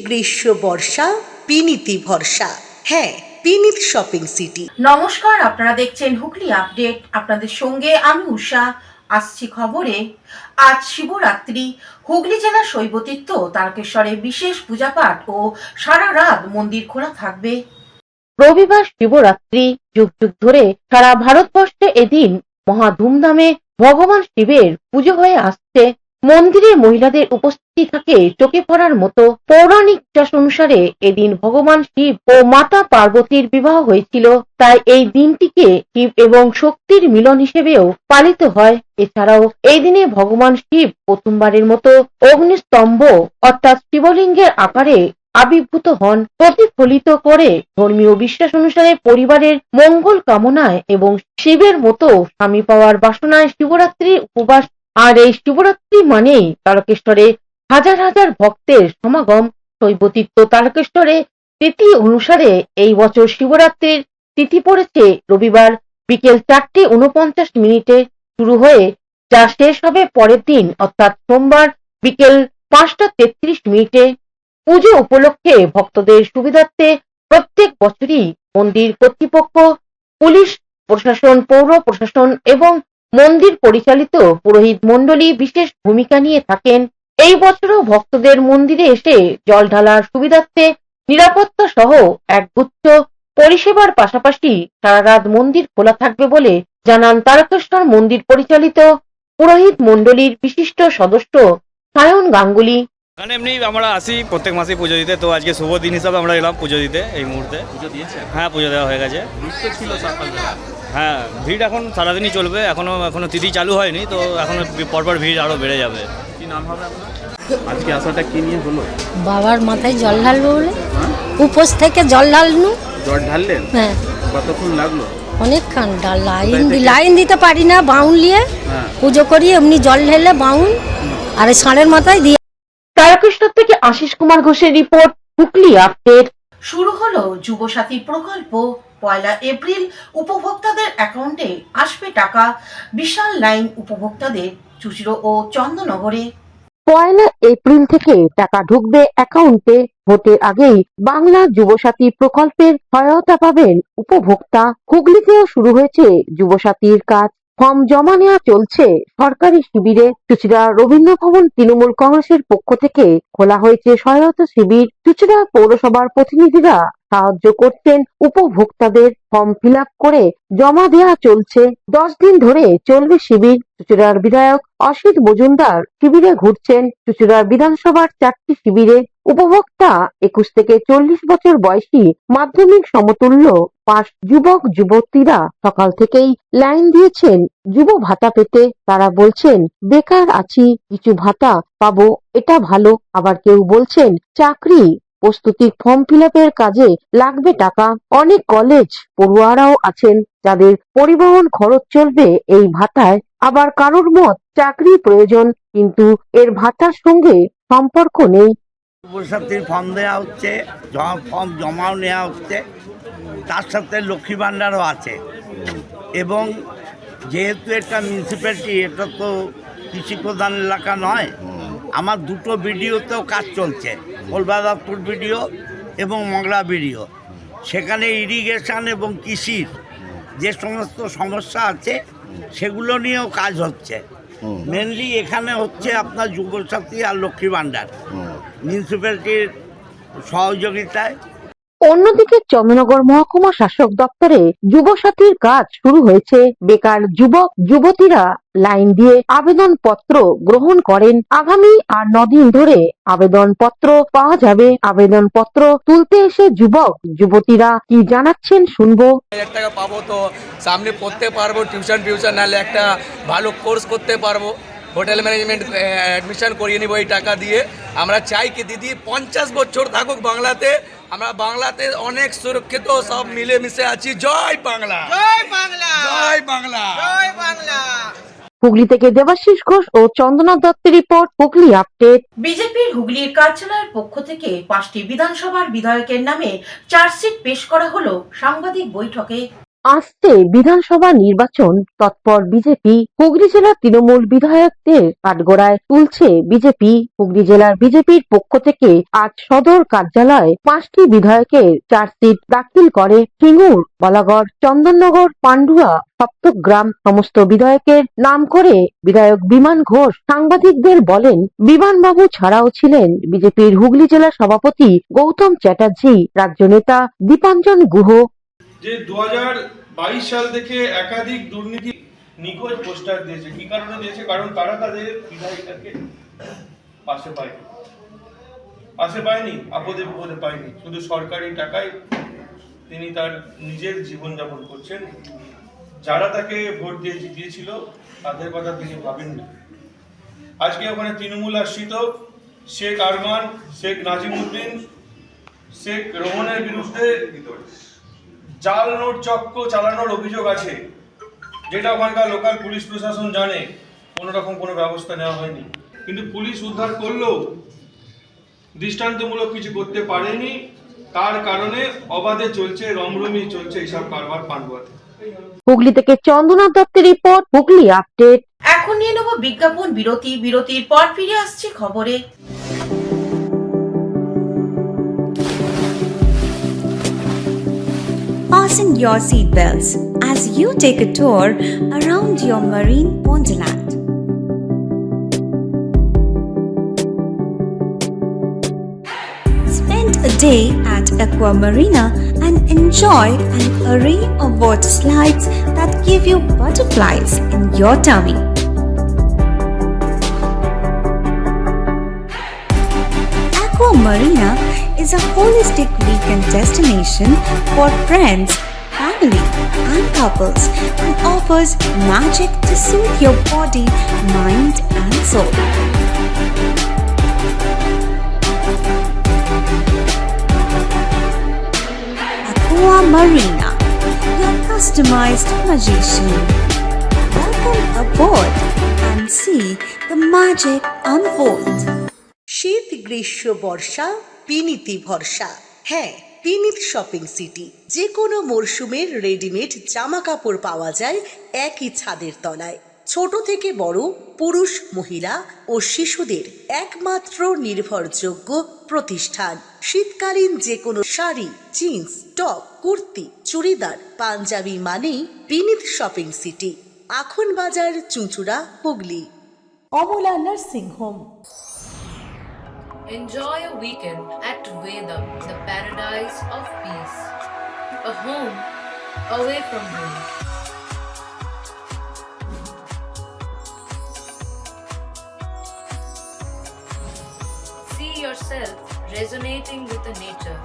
গ্রীষ্ম বর্ষা বিনীতি ভরসা। হ্যাঁ, বিনীত শপিং সিটি। নমস্কার, আপনারা দেখছেন হুগলি আপডেট। আপনাদের সঙ্গে আমি উষা। আসছি খবরে। আজ শিবরাত্রি। হুগলি জেলার শৈবতীর্থ তারকেশ্বরে বিশেষ পূজাপাঠ ও সারা রাত মন্দির খোলা থাকবে। রবিবার শিবরাত্রি। যুগ যুগ ধরে সারা ভারতবর্ষে এদিন মহা ধুমধামে ভগবান শিবের পুজো হয়ে আসছে। মন্দিরে মহিলাদের উপস্থিতি থাকে চোখে পড়ার মতো। পৌরাণিক বিশ্বাস অনুসারে এদিন ভগবান শিব ও মাতা পার্বতীর বিবাহ হয়েছিল, তাই এই দিনটিকে শিব এবং শক্তির মিলন হিসেবেও পালিত হয়। এছাড়াও এই দিনে ভগবান শিব প্রথমবারের মতো অগ্নিস্তম্ভ অর্থাৎ শিবলিঙ্গের আকারে আবির্ভূত হন। প্রতিফলিত করে ধর্মীয় বিশ্বাস অনুসারে পরিবারের মঙ্গল কামনায় এবং শিবের মতো স্বামী পাওয়ার বাসনায় শিবরাত্রি উপবাস। আর এই শিবরাত্রি মানেই তারকেশ্বরে হাজার হাজার ভক্তের সমাগম। শৈবতীর্থ তারকেশ্বরে তিথি অনুসারে এই বছর শিবরাত্রির তিথি পড়েছে রবিবার বিকেল 4:49 শুরু হয়ে যা শেষ হবে পরের দিন অর্থাৎ সোমবার বিকেল 5:33। পুজো উপলক্ষে ভক্তদের সুবিধার্থে প্রত্যেক বছরই মন্দির কর্তৃপক্ষ, পুলিশ প্রশাসন, পৌর প্রশাসন এবং মন্দির পরিচালিত পুরোহিত মণ্ডলী বিশেষ ভূমিকা নিয়ে থাকেন। এই বছরও ভক্তদের মন্দিরে এসে জল ঢালার সুবিধার্থে নিরাপত্তা সহ একগুচ্ছ পরিষেবার পাশাপাশি সারা রাত মন্দির খোলা থাকবে বলে জানান তারকেশ্বর মন্দির পরিচালিত পুরোহিত মণ্ডলীর বিশিষ্ট সদস্য সায়ন গাঙ্গুলি। এখানে এমনি আমরা আসি প্রত্যেক মাসেই পুজো দিতে, তো আজকে শুভ দিন হিসাবে আমরা এলাম পুজো দিতে। এই মুহূর্তে পুজো দিয়েছেন? হ্যাঁ, পুজো দেওয়া হয়ে গেছে। ছিল সকালবেলা। হ্যাঁ, ভিড় এখন সারাদিনই চলবে। এখনো তিথি চালু হয়নি, তো এখনো পরপর ভিড় আরও বেড়ে যাবে। কি নাম হবে আপনার? আজকে আসাটা কি নিয়ে হলো? বাবার মাথায় জল ঢালবো বলে হ্যাঁ? উপোস থেকে জল ঢালনু। জল ঢাললেন? হ্যাঁ, কতক্ষণ লাগলো? অনেকক্ষণ কোথায় থেকে? লাইন দিতে পারি না, বাউন নিয়ে হ্যাঁ। পুজো করি এমনি জল ঢেলে বাউন আর এই ষাঁড়ের মাথায় দিয়ে। তারকেশ্বর থেকে আশিস কুমার ঘোষের রিপোর্ট, হুগলি আপডেট। শুরু হলো যুবসাথী প্রকল্প। 1 এপ্রিল উপভোক্তাদের অ্যাকাউন্টে আসবে টাকা। বিশাল লাইন উপভোক্তাদের চুচড়ো ও চন্দননগরে। 1 এপ্রিল থেকে টাকা ঢুকবে অ্যাকাউন্টে। ভোটের আগেই বাংলা যুবসাথী প্রকল্পের সহায়তা পাবেন উপভোক্তা। হুগলিতেও শুরু হয়েছে যুবসাথীর কাজ। ফর্ম জমা নেওয়া চলছে সরকারি শিবিরে। চুচড়া রবীন্দ্র ভবন তৃণমূল কংগ্রেসের পক্ষ থেকে খোলা হয়েছে সহায়তা শিবির। চুচড়া পৌরসভার প্রতিনিধিরা সাহায্য করছেন উপভোক্তাদের। ফর্ম ফিল আপ করে জমা দেওয়া চলছে। 10 দিন ধরে চলবে শিবির। চুচড়ার বিধায়ক অসিত মজুমদার শিবিরে ঘুরছেন। চুচড়ার বিধানসভার 4টি শিবিরে উপভোক্তা 21 থেকে 40 বছর বয়সী মাধ্যমিক সমতুল্য পাস যুবক যুবতীরা সকাল থেকেই লাইন দিয়েছেন যুব ভাতা পেতে। তারা বলছেন, বেকার আছি, কিছু ভাতা পাবো, এটা ভালো। আবার কেউ বলছেন চাকরি প্রস্তুতির ফর্ম ফিল আপের কাজে লাগবে টাকা। অনেক কলেজ পড়ুয়ারাও আছেন যাদের পরিবহন খরচ চলবে এই ভাতায়। আবার কারোর মত চাকরি প্রয়োজন, কিন্তু এর ভাতার সঙ্গে সম্পর্ক নেই। যুবসাথীর ফর্ম দেওয়া হচ্ছে, ফর্ম জমাও নেওয়া হচ্ছে, তার সাথে লক্ষ্মী ভাণ্ডারও আছে। এবং যেহেতু এটা মিউনিসিপ্যালিটি, এটা তো কৃষি প্রধান এলাকা নয়, আমার 2টো বিডিওতেও কাজ চলছে, কলকাতাপুর বিডিও এবং মগরা বিডিও। সেখানে ইরিগেশন এবং কৃষির যে সমস্ত সমস্যা আছে সেগুলো নিয়েও কাজ হচ্ছে। মেনলি এখানে হচ্ছে আপনার যুবসাথী আর লক্ষ্মী ভাণ্ডার মিউনিসিপ্যালিটির সহযোগিতায়। অন্যদিকে চন্দ্রনগর মহকুমা শাসক দপ্তরে যুবসাথীর কাজ শুরু হয়েছে। বেকার যুবক যুবতীরা লাইন দিয়ে আবেদন পত্র গ্রহণ করেন। আগামী আর 9 দিন ধরে আবেদন পত্র পাওয়া যাবে। আবেদন পত্র তুলতে এসে যুবক যুবতীরা কি জানাচ্ছেন শুনবো। 1000 টাকা পাবো, তো সামনে পড়তে পারবো, টিউশন নাহলে একটা ভালো কোর্স করতে পারবো, হোটেল ম্যানেজমেন্ট অ্যাডমিশন করিয়ে নিব এই টাকা দিয়ে। আমরা চাই কি দিদি 50 বছর থাকুক বাংলাতে। আমরা বাংলাতে অনেক সুরক্ষিত, সব মিলে মিশে আছি। জয় বাংলা, জয় বাংলা, জয় বাংলা, জয় বাংলা। হুগলি থেকে দেবাশিস ঘোষ ও চন্দনা দত্তের রিপোর্ট, হুগলি আপডেট। বিজেপির হুগলির কার্যালয়ের পক্ষ থেকে 5টি বিধানসভার বিধায়কের নামে চার্জশিট পেশ করা হলো সাংবাদিক বৈঠকে। আসছে বিধানসভা নির্বাচন, তৎপর বিজেপি। হুগলি জেলা তৃণমূল বিধায়কদের কাঠগড়ায় তুলছে বিজেপি। হুগলি জেলার বিজেপির পক্ষ থেকে আজ সদর কার্যালয়ে 5টি বিধায়কের চার্জশিট দাখিল করে সিঙ্গুর, বলাগড়, চন্দননগর, পান্ডুয়া, সপ্তগ্রাম। সমস্ত বিধায়কের নাম করে বিধায়ক বিমান ঘোষ সাংবাদিকদের বলেন, বিমানবাবু ছাড়াও ছিলেন বিজেপির হুগলি জেলা সভাপতি গৌতম চ্যাটার্জি, রাজ্য নেতা দীপাঞ্জন গুহ। যে 2022 সাল থেকে একাধিক দুর্নীতি নিখোঁজ পোস্টার দিয়েছে। কি কারণে দিয়েছে? কারণ তারা তাদের বিধায়িকাকে পাশে পায়নি, আপদে বিপদে পায়নি। শুধু সরকারি টাকায় তিনি তার নিজের জীবনযাপন করছেন। যারা তাকে ভোট দিয়ে জিতিয়েছিল তাদের কথা তিনি ভাবেননি। আজকে ওখানে তৃণমূল আশ্রিত শেখ আরমান, শেখ নাজিমুদ্দিন, শেখ রোহনের বিরুদ্ধে জাল নোট চক্র চালানোর অভিযোগ আছে, যেটা ওখানকার লোকাল পুলিশ প্রশাসন জানে। কোনো রকম কোনো ব্যবস্থা নেওয়া হয়নি, কিন্তু পুলিশ উদ্ধার করলেও দৃষ্টান্তমূলক কিছু করতে পারেনি। তার কারণে অবাধে চলছে, রমরমি চলছে এইসব কারবার পান্ডুয়াতে। হুগলি থেকে চন্দ্রনাথ দত্তের রিপোর্ট, হুগলি আপডেট। এখন নিয়ে নেব বিজ্ঞাপন বিরতি। বিরতির পর ফিরে আসছি খবরে। Fasten your seatbelts as you take a tour around your marine wonderland. Spend a day at Aqua Marina and enjoy an array of water slides that give you butterflies in your tummy. Aqua Marina is a holistic weekend destination for friends, family, and couples and offers magic to soothe your body, mind, and soul. Aqua Marina, your customized magician. Welcome aboard and see the magic unfold. শীত, গ্রীষ্ম, বর্ষা, পিনিতি ভরসা। হ্যাঁ, পিনিত shopping city. যে কোনো মরশুমের readymade জামা কাপড় পাওয়া যায় একই ছাদের তলায়। ছোট থেকে বড়, পুরুষ, মহিলা ও শিশুদের একমাত্র নির্ভরযোগ্য প্রতিষ্ঠান। শীতকালীন যে কোনো শাড়ি, জিন্স, টপ, কুর্তি, চুড়িদার, পাঞ্জাবি মানেই পিনিত শপিং সিটি। আখন বাজার, চুঁচুড়া, Hooghly. Amala nursing home. Enjoy a weekend at Vedam, the paradise of peace. A home away from home. See yourself resonating with the nature.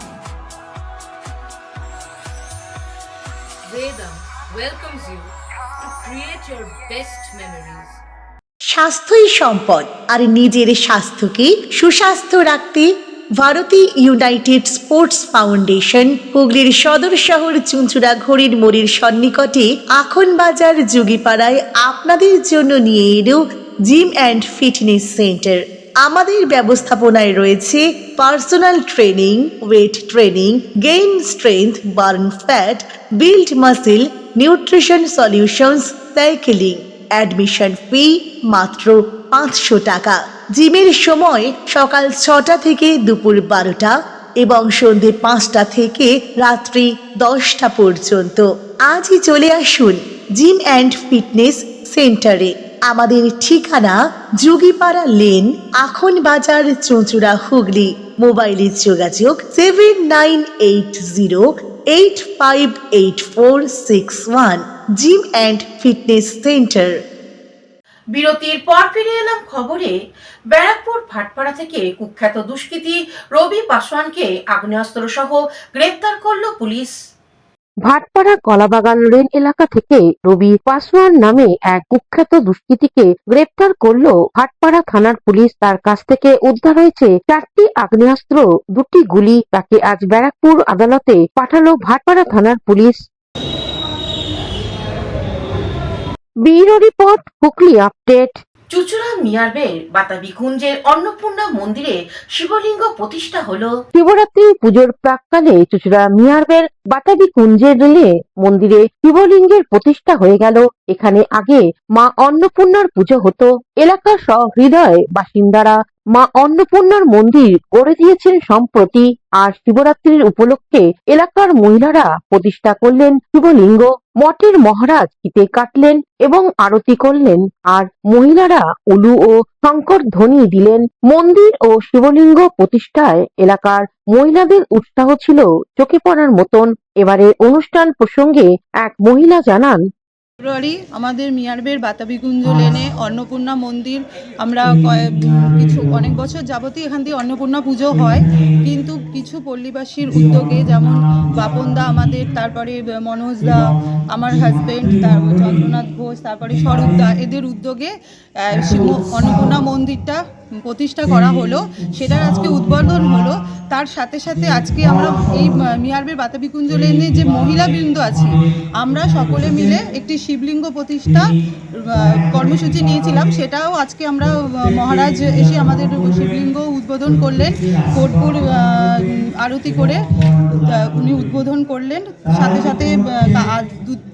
Vedam welcomes you to create your best memories. স্বাস্থ্যই সম্পদ, আর নিজের স্বাস্থ্যকে সুস্বাস্থ্য রাখতে Bharati United sports foundation হুগলির সদর শহর চুঁচুড়া ঘড়ির মোড়ের সন্নিকটে আখন বাজার যুগিপাড়ায় আপনাদের জন্য নিয়ে এলো জিম অ্যান্ড ফিটনেস সেন্টার। আমাদের ব্যবস্থাপনায় রয়েছে personal training, weight training, gain strength, burn fat, build muscle, nutrition solutions, cycling. Admission ফি মাত্র 500 টাকা। জিমের সময় সকাল 6টা থেকে দুপুর 12টা এবং সন্ধে 5টা থেকে রাত্রি 10টা পর্যন্ত। আজই চলে আসুন জিম অ্যান্ড ফিটনেস সেন্টারে। আমাদের ঠিকানা যুগিপাড়া লেন, আখন বাজার, চুঁচুড়া, হুগলি। মোবাইলে যোগাযোগ 7980858461। Gym and fitness centre. বিরতির পর ফিরে এলাম খবরে। ব্যারাকপুর ভাটপাড়া থেকে কুখ্যাত দুষ্কৃতী রবি পাসওয়ানকে আগ্নেয়াস্ত্র সহ গ্রেপ্তার করল পুলিশ। ভাটপাড়া কলাবাগান রেল এলাকা থেকে রবি পাসওয়ান নামে এক কুখ্যাত দুষ্কৃতীকে গ্রেপ্তার করল ভাটপাড়া থানার পুলিশ। তার কাছ থেকে উদ্ধার হয়েছে 4টি আগ্নেয়াস্ত্র, 2টি গুলি। তাকে আজ ব্যারাকপুর আদালতে পাঠালো ভাটপাড়া থানার পুলিশ। Bureau report, Hooghly update. চুঁচুড়া মিয়ারবের বাতাবি কুঞ্জের অন্নপূর্ণা মন্দিরে শিবলিঙ্গ প্রতিষ্ঠা হলো। শিবরাত্রি পুজোর প্রাককালে চুঁচুড়া মিয়ারবের বাতাবি কুঞ্জের রেলে মন্দিরে শিবলিঙ্গের প্রতিষ্ঠা হয়ে গেল। এখানে আগে মা অন্নপূর্ণার পুজো হতো। এলাকার সহৃদয় বাসিন্দারা মা অন্নপূর্ণার মন্দির গড়ে দিয়েছেন সম্প্রতি। আর শিবরাত্রির উপলক্ষে এলাকার মহিলারা প্রতিষ্ঠা করলেন শিবলিঙ্গ। মঠের মহারাজ ফিতে কাটলেন এবং আরতি করলেন, আর মহিলারা উলু ও শঙ্কর ধ্বনি দিলেন। মন্দির ও শিবলিঙ্গ প্রতিষ্ঠায় এলাকার মহিলাদের উৎসাহ ছিল চোখে পড়ার মতন। এবারে অনুষ্ঠান প্রসঙ্গে এক মহিলা জানান, ফেব্রুয়ারি আমাদের মিয়ারবের বাতাবিকুঞ্জ লেনে অন্নপূর্ণা মন্দির আমরা অনেক বছর যাবতই এখান থেকে অন্নপূর্ণা পুজো হয়, কিন্তু কিছু পল্লীবাসীর উদ্যোগে, যেমন বাপনদা আমাদের, তারপরে মনোজদা, আমার হাজবেন্ড, তারপর চন্দ্রনাথ ঘোষ, তারপরে স্বরূপদা, এদের উদ্যোগে অন্নপূর্ণা মন্দিরটা প্রতিষ্ঠা করা হলো। সেটার আজকে উদ্বোধন হলো। তার সাথে সাথে আজকে আমরা এই মিয়ারবের বাতাবিকুঞ্জ লেনে যে মহিলাবৃন্দ আছি, আমরা সকলে মিলে একটি শিবলিঙ্গ প্রতিষ্ঠা কর্মসূচি নিয়েছিলাম। সেটাও আজকে আমরা মহারাজ এসে আমাদের শিবলিঙ্গ উদ্বোধন করলেন, কর্পূর আরতি করে উনি উদ্বোধন করলেন। সাথে সাথে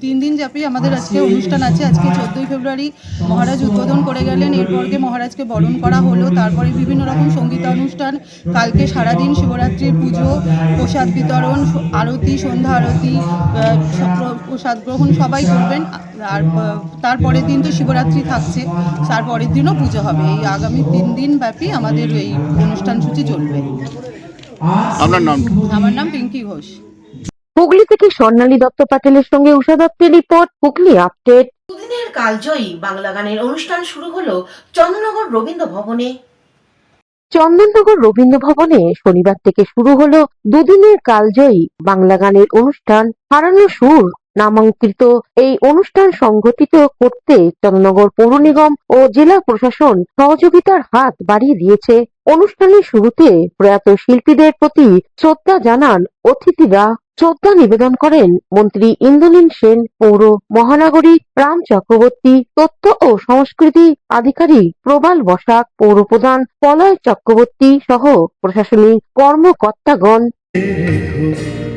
3 দিন ব্যাপী আমাদের আজকে অনুষ্ঠান আছে। আজকে 14ই ফেব্রুয়ারি মহারাজ উদ্বোধন করে গেলেন, এরপরকে মহারাজকে বরণ করা হলো। তারপরে বিভিন্ন রকম সঙ্গীতানুষ্ঠান, কালকে সারাদিন শিবরাত্রির পুজো, প্রসাদ বিতরণ, আরতি, সন্ধ্যা আরতি, প্রসাদ গ্রহণ সবাই করবেন। আর তারপরের দিন তো শিবরাত্রি থাকছে, তারপরের দিনও পুজো হবে। এই আগামী 3 দিন ব্যাপী আমাদের এই অনুষ্ঠান সূচি চলবে। আপনার নাম? আমার নাম পিঙ্কি ঘোষ। হুগলি থেকে স্বর্ণালী দত্ত প্যাটেলের সঙ্গে উষা দত্তের রিপোর্ট, হুগলি আপডেট। দুদিনের কালজয়ী বাংলা গানের অনুষ্ঠান শুরু হলো চন্দননগর রবীন্দ্র ভবনে। চন্দননগর রবীন্দ্র ভবনে শনিবার থেকে শুরু হলো দুদিনের কালজয়ী বাংলা গানের অনুষ্ঠান। হারানো সুর নামাঙ্কিত এই অনুষ্ঠান সংগঠিত করতে চন্দননগর পৌর নিগম ও জেলা প্রশাসন সহযোগিতার হাত বাড়িয়ে দিয়েছে। অনুষ্ঠানের শুরুতে প্রয়াত শিল্পীদের প্রতি শ্রদ্ধা জানান অতিথিরা। শ্রদ্ধা নিবেদন করেন মন্ত্রী ইন্দ্রনীল সেন, পৌর মহানগরী রাম চক্রবর্তী, তথ্য ও সংস্কৃতি আধিকারিক প্রবাল বসাক, পৌর প্রধান পলয় চক্রবর্তী সহ প্রশাসনিক কর্মকর্তাগণ।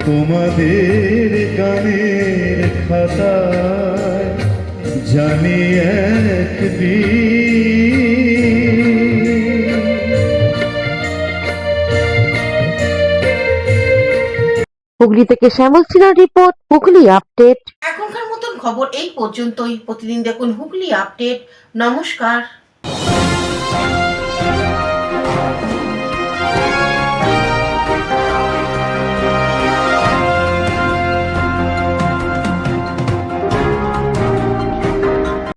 তোমাদের গানের খাতায় জানি হুগলি থেকে শ্যামল সিনহার রিপোর্ট, হুগলি আপডেট। এখনকার মতন খবর এই পর্যন্তই। প্রতিদিন দেখুন হুগলি আপডেট। নমস্কার।